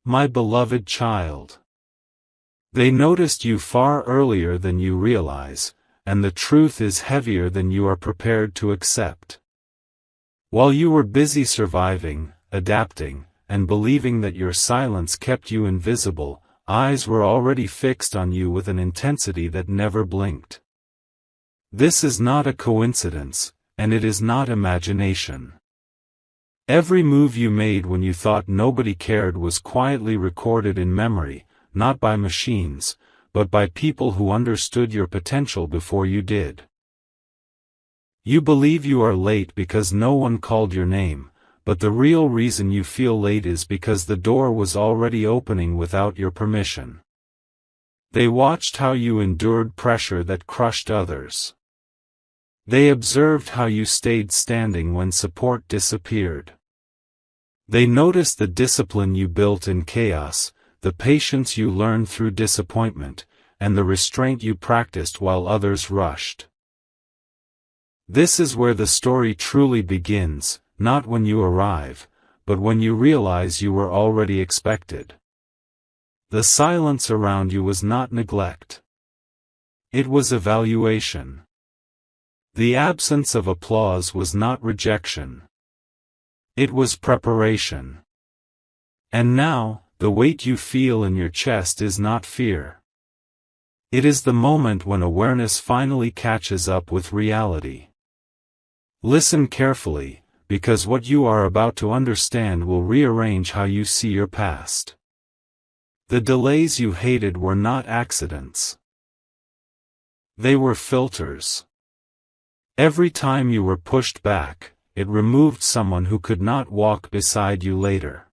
My beloved child. They noticed you far earlier than you realize, and the truth is heavier than you are prepared to accept. While you were busy surviving, adapting, and believing that your silence kept you invisible, eyes were already fixed on you with an intensity that never blinked. This is not a coincidence, and it is not imagination. Every move you made when you thought nobody cared was quietly recorded in memory, not by machines, but by people who understood your potential before you did. You believe you are late because no one called your name, but the real reason you feel late is because the door was already opening without your permission. They watched how you endured pressure that crushed others. They observed how you stayed standing when support disappeared. They noticed the discipline you built in chaos, the patience you learned through disappointment, and the restraint you practiced while others rushed. This is where the story truly begins, not when you arrive, but when you realize you were already expected. The silence around you was not neglect. It was evaluation. The absence of applause was not rejection. It was preparation. And now, the weight you feel in your chest is not fear. It is the moment when awareness finally catches up with reality. Listen carefully, because what you are about to understand will rearrange how you see your past. The delays you hated were not accidents. They were filters. Every time you were pushed back, it removed someone who could not walk beside you later.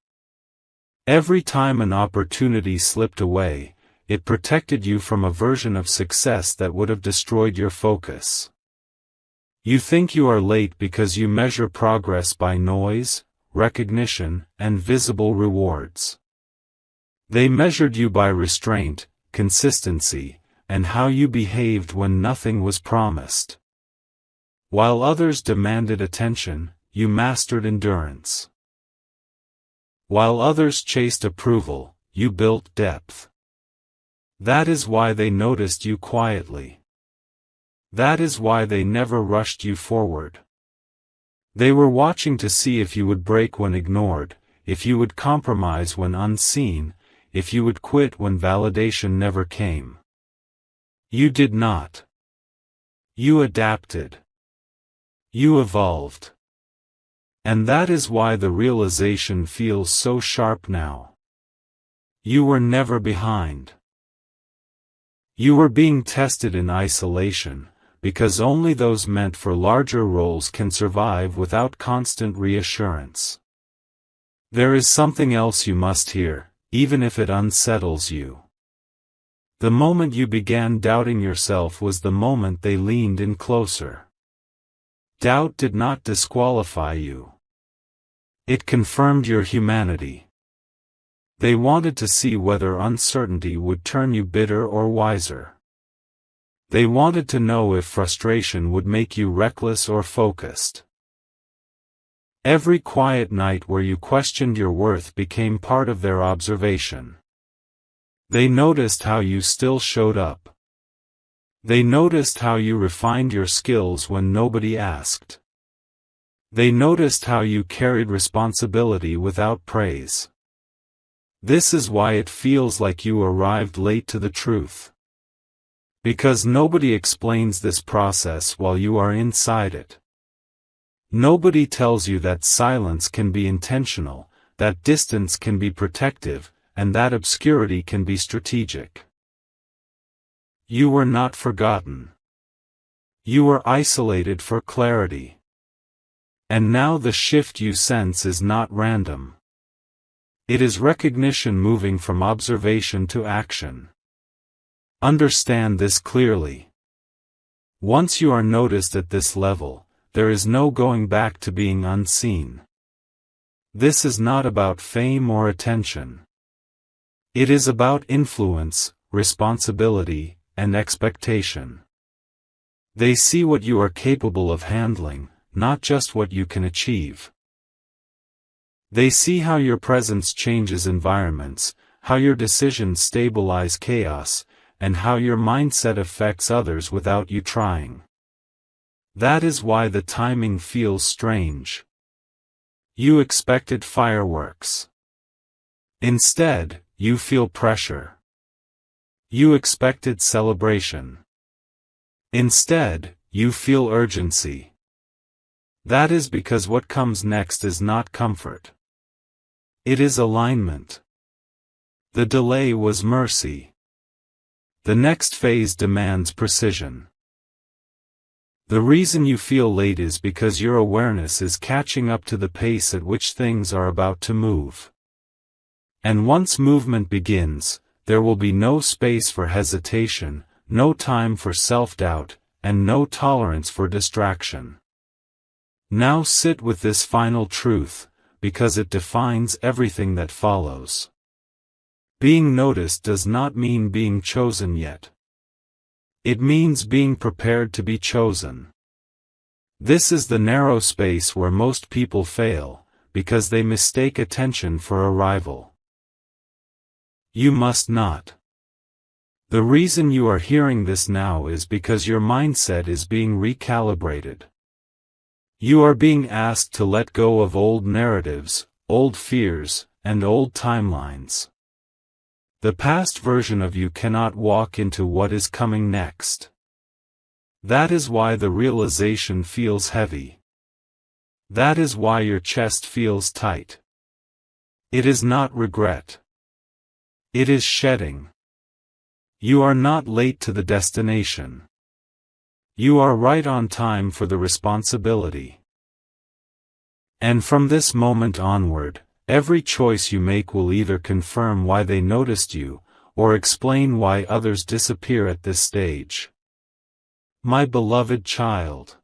Every time an opportunity slipped away, it protected you from a version of success that would have destroyed your focus. You think you are late because you measure progress by noise, recognition, and visible rewards. They measured you by restraint, consistency, and how you behaved when nothing was promised. While others demanded attention, you mastered endurance. While others chased approval, you built depth. That is why they noticed you quietly. That is why they never rushed you forward. They were watching to see if you would break when ignored, if you would compromise when unseen, if you would quit when validation never came. You did not. You adapted. You evolved. And that is why the realization feels so sharp now. You were never behind. You were being tested in isolation, because only those meant for larger roles can survive without constant reassurance. There is something else you must hear, even if it unsettles you. The moment you began doubting yourself was the moment they leaned in closer. Doubt did not disqualify you. It confirmed your humanity. They wanted to see whether uncertainty would turn you bitter or wiser. They wanted to know if frustration would make you reckless or focused. Every quiet night where you questioned your worth became part of their observation. They noticed how you still showed up. They noticed how you refined your skills when nobody asked. They noticed how you carried responsibility without praise. This is why it feels like you arrived late to the truth. Because nobody explains this process while you are inside it. Nobody tells you that silence can be intentional, that distance can be protective, and that obscurity can be strategic. You were not forgotten. You were isolated for clarity. And now the shift you sense is not random. It is recognition moving from observation to action. Understand this clearly. Once you are noticed at this level, there is no going back to being unseen. This is not about fame or attention. It is about influence, responsibility, and expectation. They see what you are capable of handling, not just what you can achieve. They see how your presence changes environments, how your decisions stabilize chaos, and how your mindset affects others without you trying. That is why the timing feels strange. You expected fireworks. Instead, you feel pressure. You expected celebration. Instead, you feel urgency. That is because what comes next is not comfort. It is alignment. The delay was mercy. The next phase demands precision. The reason you feel late is because your awareness is catching up to the pace at which things are about to move. And once movement begins, there will be no space for hesitation, no time for self-doubt, and no tolerance for distraction. Now sit with this final truth, because it defines everything that follows. Being noticed does not mean being chosen yet. It means being prepared to be chosen. This is the narrow space where most people fail, because they mistake attention for arrival. You must not. The reason you are hearing this now is because your mindset is being recalibrated. You are being asked to let go of old narratives, old fears, and old timelines. The past version of you cannot walk into what is coming next. That is why the realization feels heavy. That is why your chest feels tight. It is not regret. It is shedding. You are not late to the destination. You are right on time for the responsibility. And from this moment onward, every choice you make will either confirm why they noticed you, or explain why others disappear at this stage. My beloved child.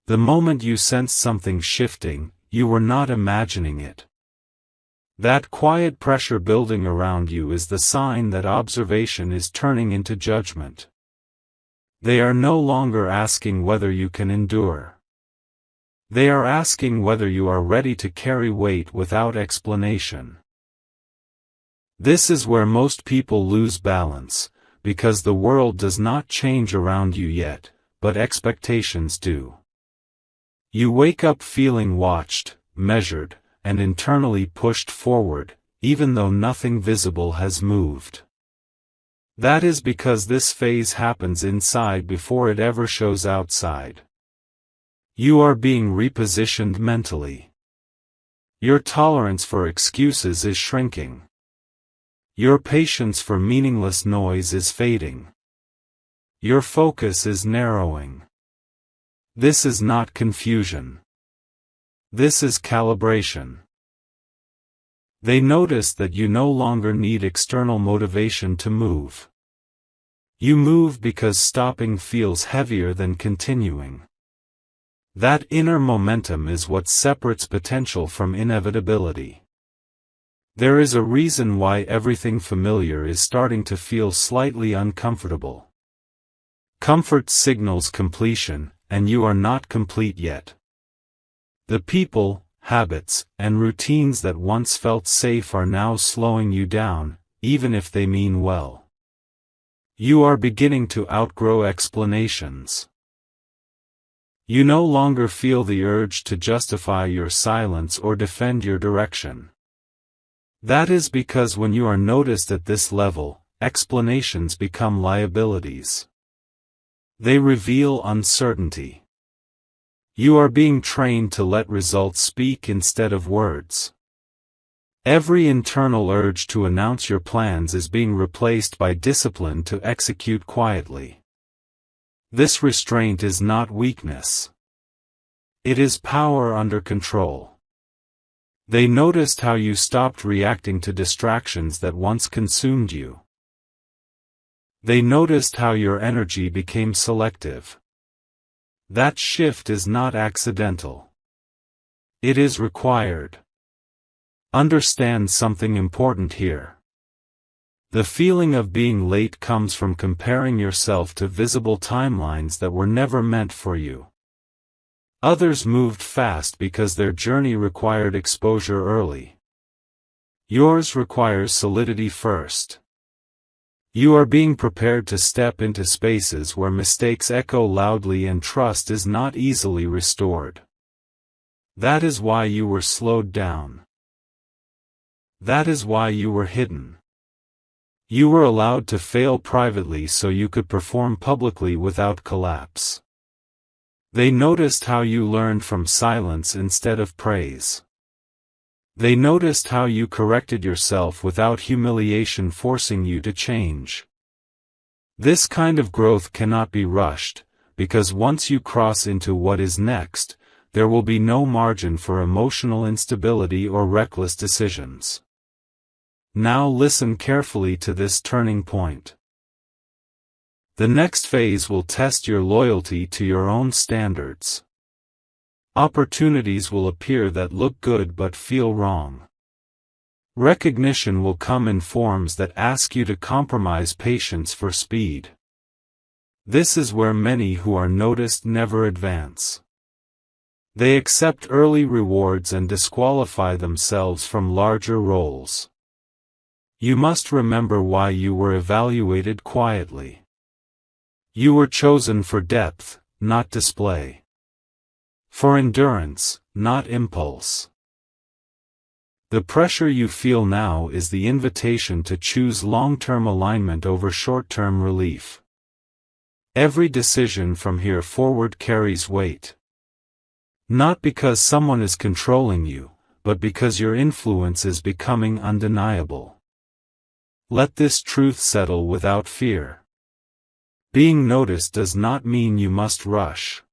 The moment you sensed something shifting, you were not imagining it. That quiet pressure building around you is the sign that observation is turning into judgment. They are no longer asking whether you can endure. They are asking whether you are ready to carry weight without explanation. This is where most people lose balance, because the world does not change around you yet, but expectations do. You wake up feeling watched, measured, and internally pushed forward, even though nothing visible has moved. That is because this phase happens inside before it ever shows outside. You are being repositioned mentally. Your tolerance for excuses is shrinking. Your patience for meaningless noise is fading. Your focus is narrowing. This is not confusion. This is calibration. They notice that you no longer need external motivation to move. You move because stopping feels heavier than continuing. That inner momentum is what separates potential from inevitability. There is a reason why everything familiar is starting to feel slightly uncomfortable. Comfort signals completion, and you are not complete yet. The people, habits, and routines that once felt safe are now slowing you down, even if they mean well. You are beginning to outgrow explanations. You no longer feel the urge to justify your silence or defend your direction. That is because when you are noticed at this level, explanations become liabilities. They reveal uncertainty. You are being trained to let results speak instead of words. Every internal urge to announce your plans is being replaced by discipline to execute quietly. This restraint is not weakness. It is power under control. They noticed how you stopped reacting to distractions that once consumed you. They noticed how your energy became selective. That shift is not accidental. It is required. Understand something important here. The feeling of being late comes from comparing yourself to visible timelines that were never meant for you. Others moved fast because their journey required exposure early. Yours requires solidity first. You are being prepared to step into spaces where mistakes echo loudly and trust is not easily restored. That is why you were slowed down. That is why you were hidden. You were allowed to fail privately so you could perform publicly without collapse. They noticed how you learned from silence instead of praise. They noticed how you corrected yourself without humiliation forcing you to change. This kind of growth cannot be rushed, because once you cross into what is next, there will be no margin for emotional instability or reckless decisions. Now listen carefully to this turning point. The next phase will test your loyalty to your own standards. Opportunities will appear that look good but feel wrong. Recognition will come in forms that ask you to compromise patience for speed. This is where many who are noticed never advance. They accept early rewards and disqualify themselves from larger roles. You must remember why you were evaluated quietly. You were chosen for depth, not display. For endurance, not impulse. The pressure you feel now is the invitation to choose long-term alignment over short-term relief. Every decision from here forward carries weight. Not because someone is controlling you, but because your influence is becoming undeniable. Let this truth settle without fear. Being noticed does not mean you must rush.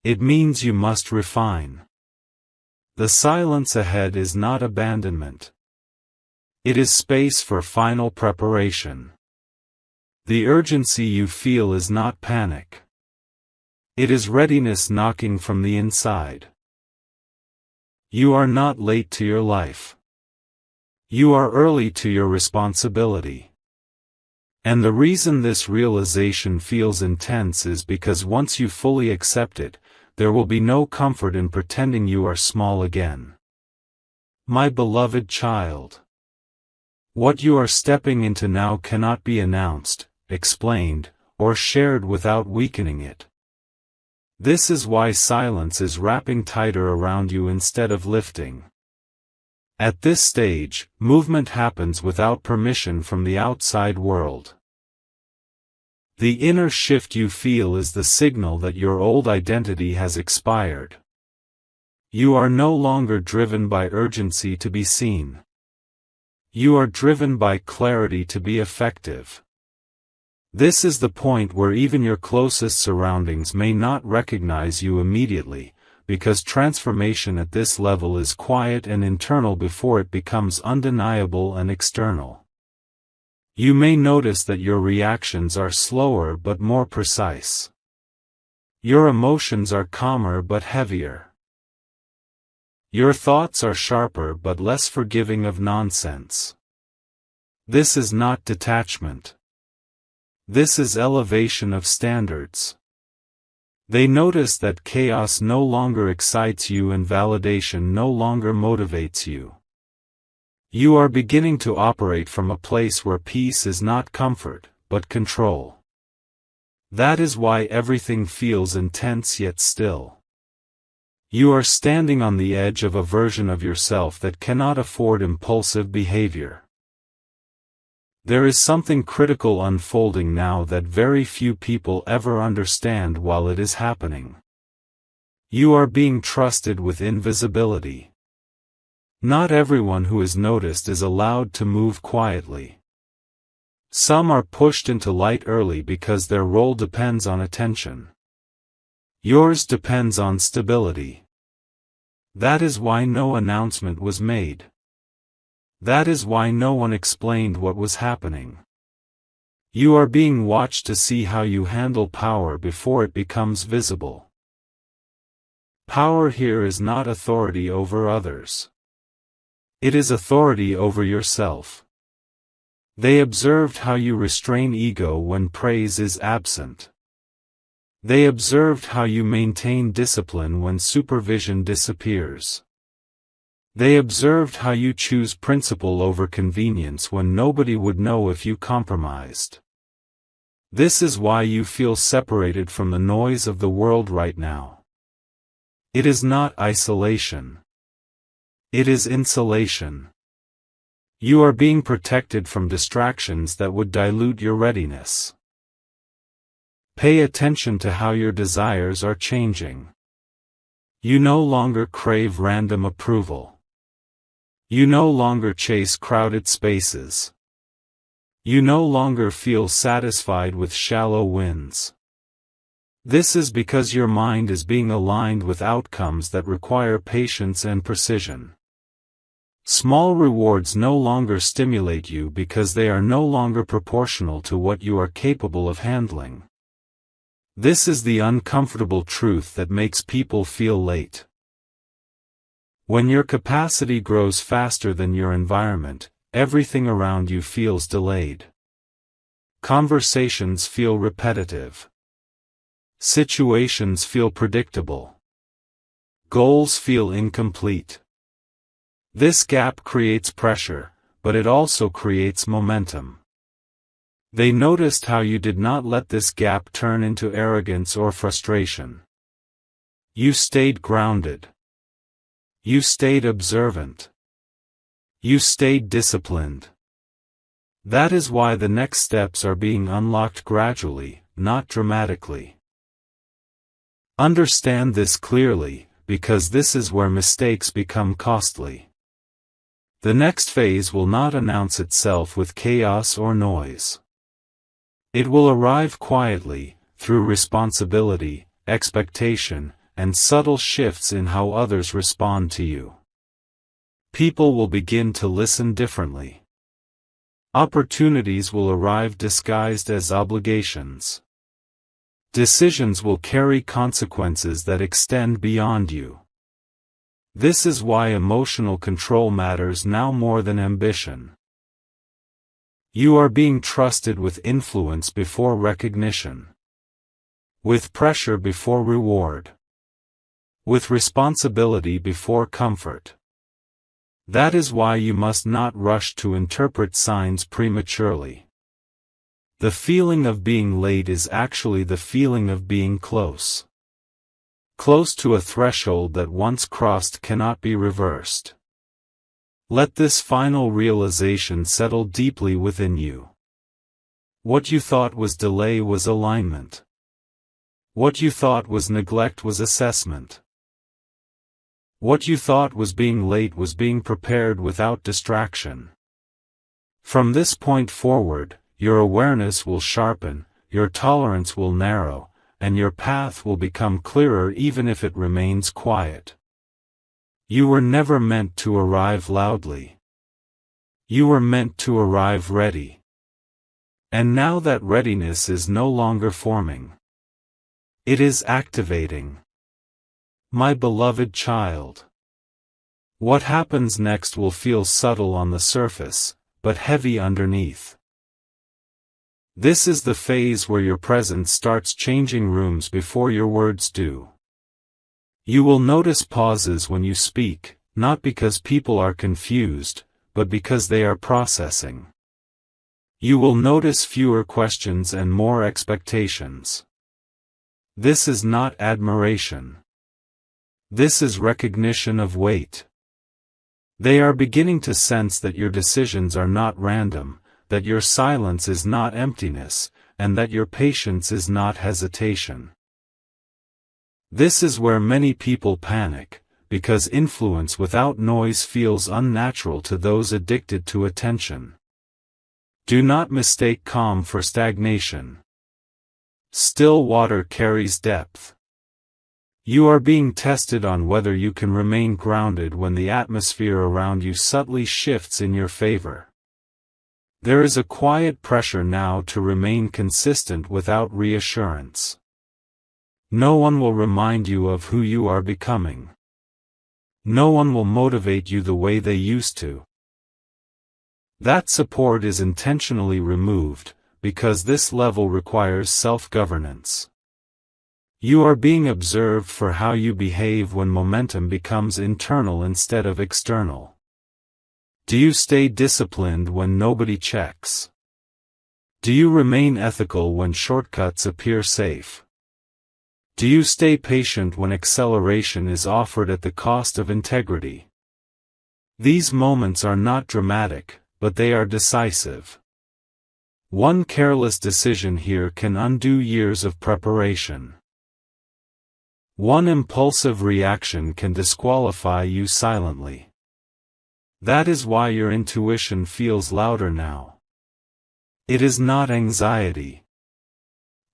It means you must refine. The silence ahead is not abandonment. It is space for final preparation. The urgency you feel is not panic. It is readiness knocking from the inside. You are not late to your life. You are early to your responsibility. And the reason this realization feels intense is because once you fully accept it, there will be no comfort in pretending you are small again. My beloved child. What you are stepping into now cannot be announced, explained, or shared without weakening it. This is why silence is wrapping tighter around you instead of lifting. At this stage, movement happens without permission from the outside world. The inner shift you feel is the signal that your old identity has expired. You are no longer driven by urgency to be seen. You are driven by clarity to be effective. This is the point where even your closest surroundings may not recognize you immediately, because transformation at this level is quiet and internal before it becomes undeniable and external. You may notice that your reactions are slower but more precise. Your emotions are calmer but heavier. Your thoughts are sharper but less forgiving of nonsense. This is not detachment. This is elevation of standards. They notice that chaos no longer excites you and validation no longer motivates you. You are beginning to operate from a place where peace is not comfort, but control. That is why everything feels intense yet still. You are standing on the edge of a version of yourself that cannot afford impulsive behavior. There is something critical unfolding now that very few people ever understand while it is happening. You are being trusted with invisibility. Not everyone who is noticed is allowed to move quietly. Some are pushed into light early because their role depends on attention. Yours depends on stability. That is why no announcement was made. That is why no one explained what was happening. You are being watched to see how you handle power before it becomes visible. Power here is not authority over others. It is authority over yourself. They observed how you restrain ego when praise is absent. They observed how you maintain discipline when supervision disappears. They observed how you choose principle over convenience when nobody would know if you compromised. This is why you feel separated from the noise of the world right now. It is not isolation. It is insulation. You are being protected from distractions that would dilute your readiness. Pay attention to how your desires are changing. You no longer crave random approval. You no longer chase crowded spaces. You no longer feel satisfied with shallow wins. This is because your mind is being aligned with outcomes that require patience and precision. Small rewards no longer stimulate you because they are no longer proportional to what you are capable of handling. This is the uncomfortable truth that makes people feel late. When your capacity grows faster than your environment, everything around you feels delayed. Conversations feel repetitive. Situations feel predictable. Goals feel incomplete. This gap creates pressure, but it also creates momentum. They noticed how you did not let this gap turn into arrogance or frustration. You stayed grounded. You stayed observant. You stayed disciplined. That is why the next steps are being unlocked gradually, not dramatically. Understand this clearly, because this is where mistakes become costly. The next phase will not announce itself with chaos or noise. It will arrive quietly, through responsibility, expectation, and subtle shifts in how others respond to you. People will begin to listen differently. Opportunities will arrive disguised as obligations. Decisions will carry consequences that extend beyond you. This is why emotional control matters now more than ambition. You are being trusted with influence before recognition. With pressure before reward. With responsibility before comfort. That is why you must not rush to interpret signs prematurely. The feeling of being late is actually the feeling of being close. Close to a threshold that once crossed cannot be reversed. Let this final realization settle deeply within you. What you thought was delay was alignment. What you thought was neglect was assessment. What you thought was being late was being prepared without distraction. From this point forward, your awareness will sharpen, your tolerance will narrow, and your path will become clearer even if it remains quiet. You were never meant to arrive loudly. You were meant to arrive ready. And now that readiness is no longer forming. It is activating. My beloved child. What happens next will feel subtle on the surface, but heavy underneath. This is the phase where your presence starts changing rooms before your words do. You will notice pauses when you speak, not because people are confused, but because they are processing. You will notice fewer questions and more expectations. This is not admiration. This is recognition of weight. They are beginning to sense that your decisions are not random, that your silence is not emptiness, and that your patience is not hesitation. This is where many people panic, because influence without noise feels unnatural to those addicted to attention. Do not mistake calm for stagnation. Still water carries depth. You are being tested on whether you can remain grounded when the atmosphere around you subtly shifts in your favor. There is a quiet pressure now to remain consistent without reassurance. No one will remind you of who you are becoming. No one will motivate you the way they used to. That support is intentionally removed, because this level requires self-governance. You are being observed for how you behave when momentum becomes internal instead of external. Do you stay disciplined when nobody checks? Do you remain ethical when shortcuts appear safe? Do you stay patient when acceleration is offered at the cost of integrity? These moments are not dramatic, but they are decisive. One careless decision here can undo years of preparation. One impulsive reaction can disqualify you silently. That is why your intuition feels louder now. It is not anxiety.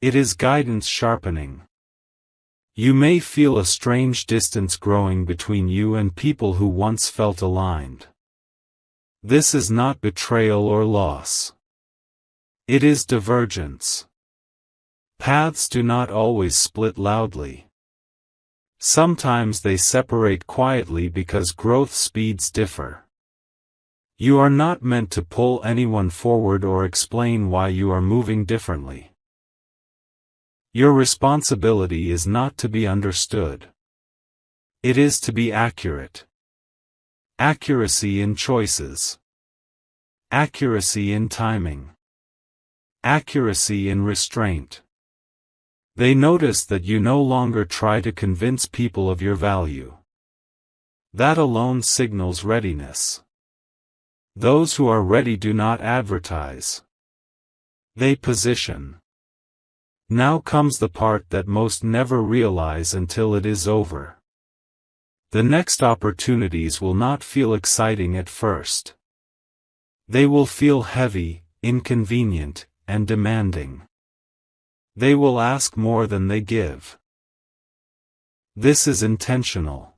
It is guidance sharpening. You may feel a strange distance growing between you and people who once felt aligned. This is not betrayal or loss. It is divergence. Paths do not always split loudly. Sometimes they separate quietly because growth speeds differ. You are not meant to pull anyone forward or explain why you are moving differently. Your responsibility is not to be understood. It is to be accurate. Accuracy in choices. Accuracy in timing. Accuracy in restraint. They notice that you no longer try to convince people of your value. That alone signals readiness. Those who are ready do not advertise. They position. Now comes the part that most never realize until it is over. The next opportunities will not feel exciting at first. They will feel heavy, inconvenient, and demanding. They will ask more than they give. This is intentional.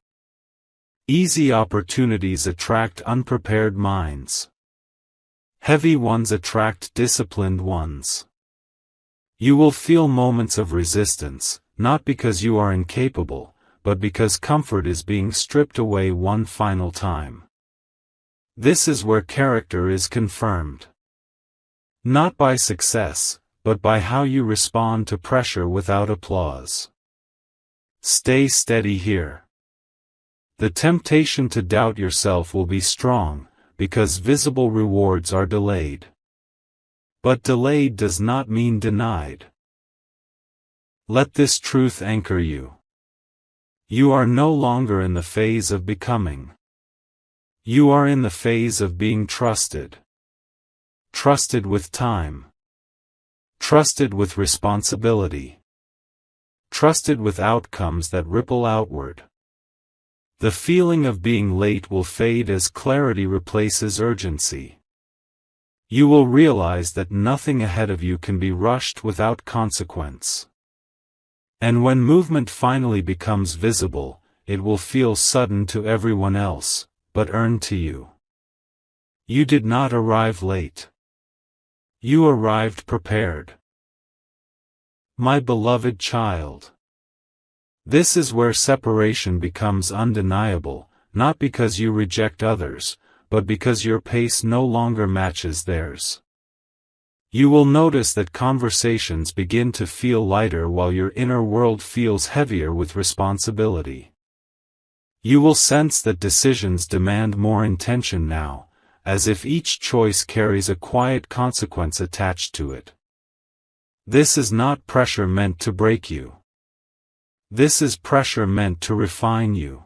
Easy opportunities attract unprepared minds. Heavy ones attract disciplined ones. You will feel moments of resistance, not because you are incapable, but because comfort is being stripped away one final time. This is where character is confirmed. Not by success, but by how you respond to pressure without applause. Stay steady here. The temptation to doubt yourself will be strong, because visible rewards are delayed. But delayed does not mean denied. Let this truth anchor you. You are no longer in the phase of becoming. You are in the phase of being trusted. Trusted with time. Trusted with responsibility. Trusted with outcomes that ripple outward. The feeling of being late will fade as clarity replaces urgency. You will realize that nothing ahead of you can be rushed without consequence. And when movement finally becomes visible, it will feel sudden to everyone else, but earned to you. You did not arrive late. You arrived prepared. My beloved child. This is where separation becomes undeniable, not because you reject others, but because your pace no longer matches theirs. You will notice that conversations begin to feel lighter while your inner world feels heavier with responsibility. You will sense that decisions demand more intention now, as if each choice carries a quiet consequence attached to it. This is not pressure meant to break you. This is pressure meant to refine you.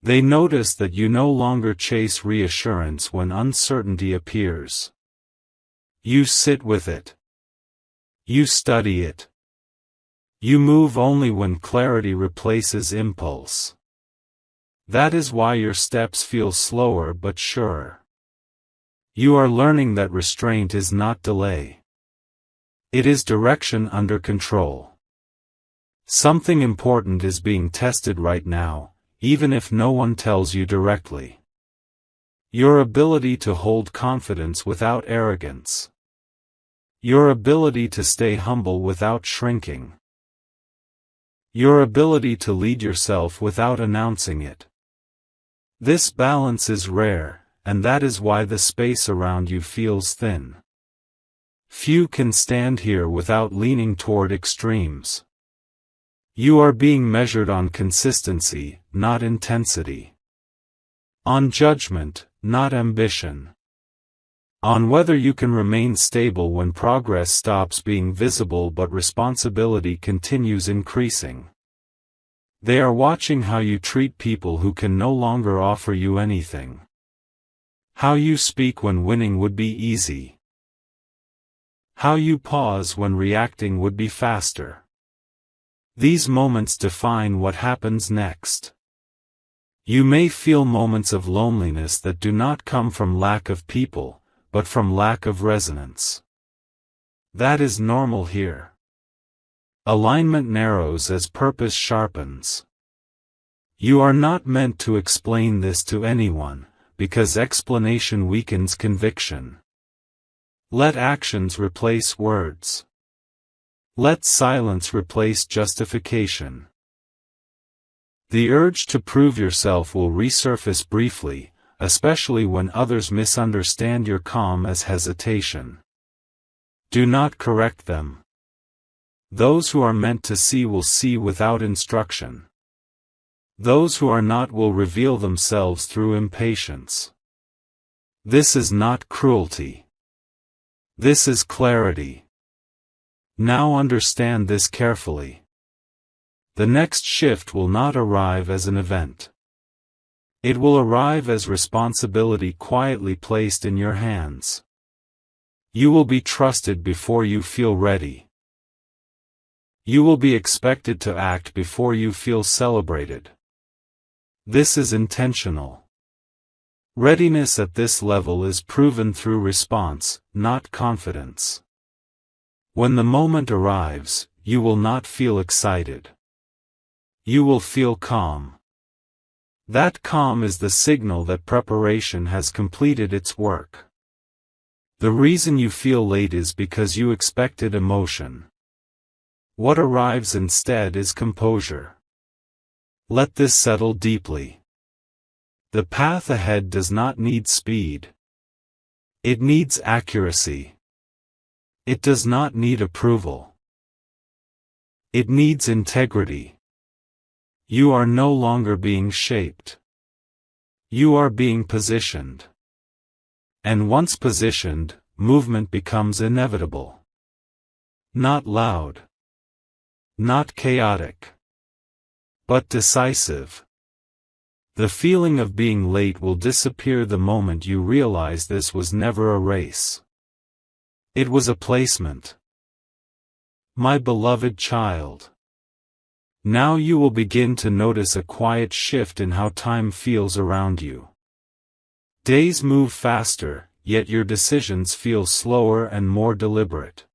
They notice that you no longer chase reassurance when uncertainty appears. You sit with it. You study it. You move only when clarity replaces impulse. That is why your steps feel slower but sure. You are learning that restraint is not delay. It is direction under control. Something important is being tested right now, even if no one tells you directly. Your ability to hold confidence without arrogance. Your ability to stay humble without shrinking. Your ability to lead yourself without announcing it. This balance is rare, and that is why the space around you feels thin. Few can stand here without leaning toward extremes. You are being measured on consistency, not intensity. On judgment, not ambition. On whether you can remain stable when progress stops being visible but responsibility continues increasing. They are watching how you treat people who can no longer offer you anything. How you speak when winning would be easy. How you pause when reacting would be faster. These moments define what happens next. You may feel moments of loneliness that do not come from lack of people, but from lack of resonance. That is normal here. Alignment narrows as purpose sharpens. You are not meant to explain this to anyone, because explanation weakens conviction. Let actions replace words. Let silence replace justification. The urge to prove yourself will resurface briefly, especially when others misunderstand your calm as hesitation. Do not correct them. Those who are meant to see will see without instruction. Those who are not will reveal themselves through impatience. This is not cruelty. This is clarity. Now understand this carefully. The next shift will not arrive as an event. It will arrive as responsibility quietly placed in your hands. You will be trusted before you feel ready. You will be expected to act before you feel celebrated. This is intentional. Readiness at this level is proven through response, not confidence. When the moment arrives, you will not feel excited. You will feel calm. That calm is the signal that preparation has completed its work. The reason you feel late is because you expected emotion. What arrives instead is composure. Let this settle deeply. The path ahead does not need speed. It needs accuracy. It does not need approval. It needs integrity. You are no longer being shaped. You are being positioned. And once positioned, movement becomes inevitable. Not loud. Not chaotic. But decisive. The feeling of being late will disappear the moment you realize this was never a race. It was a placement. My beloved child. Now you will begin to notice a quiet shift in how time feels around you. Days move faster, yet your decisions feel slower and more deliberate.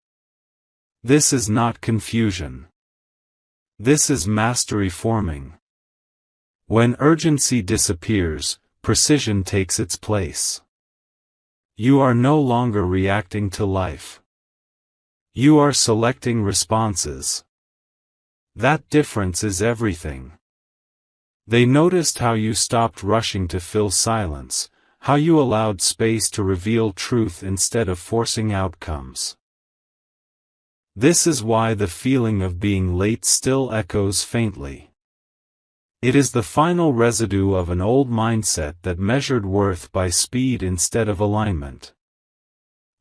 This is not confusion. This is mastery forming. When urgency disappears, precision takes its place. You are no longer reacting to life. You are selecting responses. That difference is everything. They noticed how you stopped rushing to fill silence, how you allowed space to reveal truth instead of forcing outcomes. This is why the feeling of being late still echoes faintly. It is the final residue of an old mindset that measured worth by speed instead of alignment.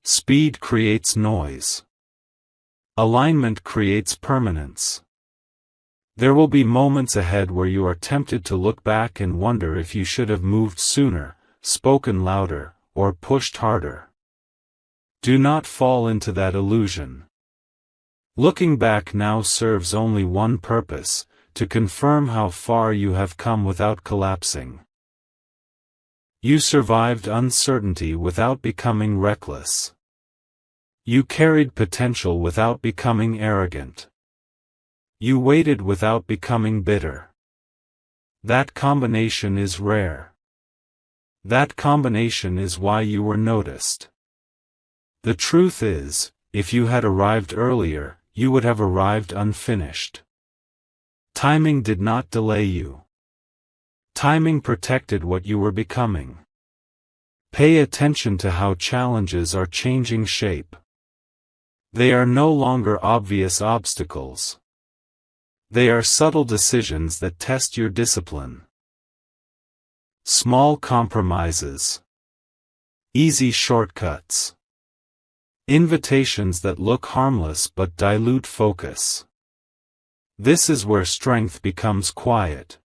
Speed creates noise. Alignment creates permanence. There will be moments ahead where you are tempted to look back and wonder if you should have moved sooner, spoken louder, or pushed harder. Do not fall into that illusion. Looking back now serves only one purpose: to confirm how far you have come without collapsing. You survived uncertainty without becoming reckless. You carried potential without becoming arrogant. You waited without becoming bitter. That combination is rare. That combination is why you were noticed. The truth is, if you had arrived earlier, you would have arrived unfinished. Timing did not delay you. Timing protected what you were becoming. Pay attention to how challenges are changing shape. They are no longer obvious obstacles. They are subtle decisions that test your discipline. Small compromises. Easy shortcuts. Invitations that look harmless but dilute focus. This is where strength becomes quiet.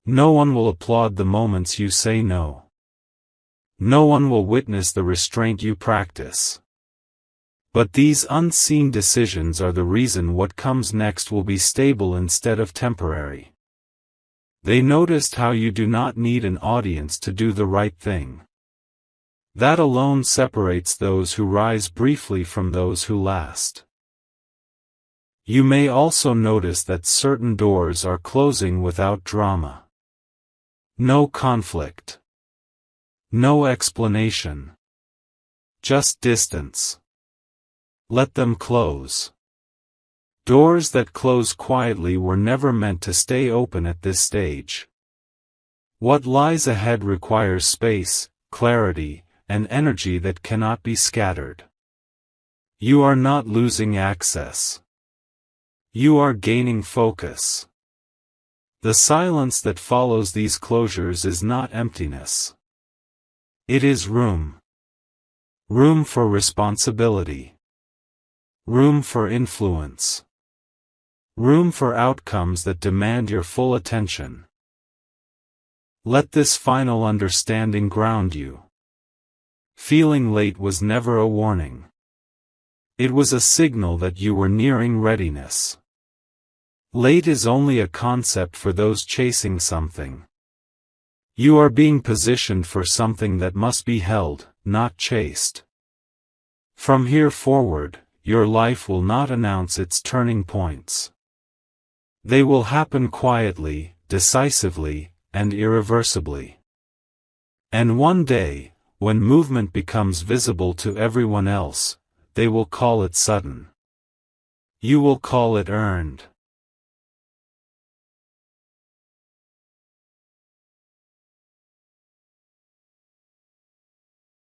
No one will applaud the moments you say no. No one will witness the restraint you practice. But these unseen decisions are the reason what comes next will be stable instead of temporary. They noticed how you do not need an audience to do the right thing. That alone separates those who rise briefly from those who last. You may also notice that certain doors are closing without drama. No conflict. No explanation. Just distance. Let them close. Doors that close quietly were never meant to stay open at this stage. What lies ahead requires space, clarity, and energy that cannot be scattered. You are not losing access. You are gaining focus. The silence that follows these closures is not emptiness. It is room. Room for responsibility. Room for influence. Room for outcomes that demand your full attention. Let this final understanding ground you. Feeling late was never a warning. It was a signal that you were nearing readiness. Late is only a concept for those chasing something. You are being positioned for something that must be held, not chased. From here forward, your life will not announce its turning points. They will happen quietly, decisively, and irreversibly. And one day, when movement becomes visible to everyone else, they will call it sudden. You will call it earned.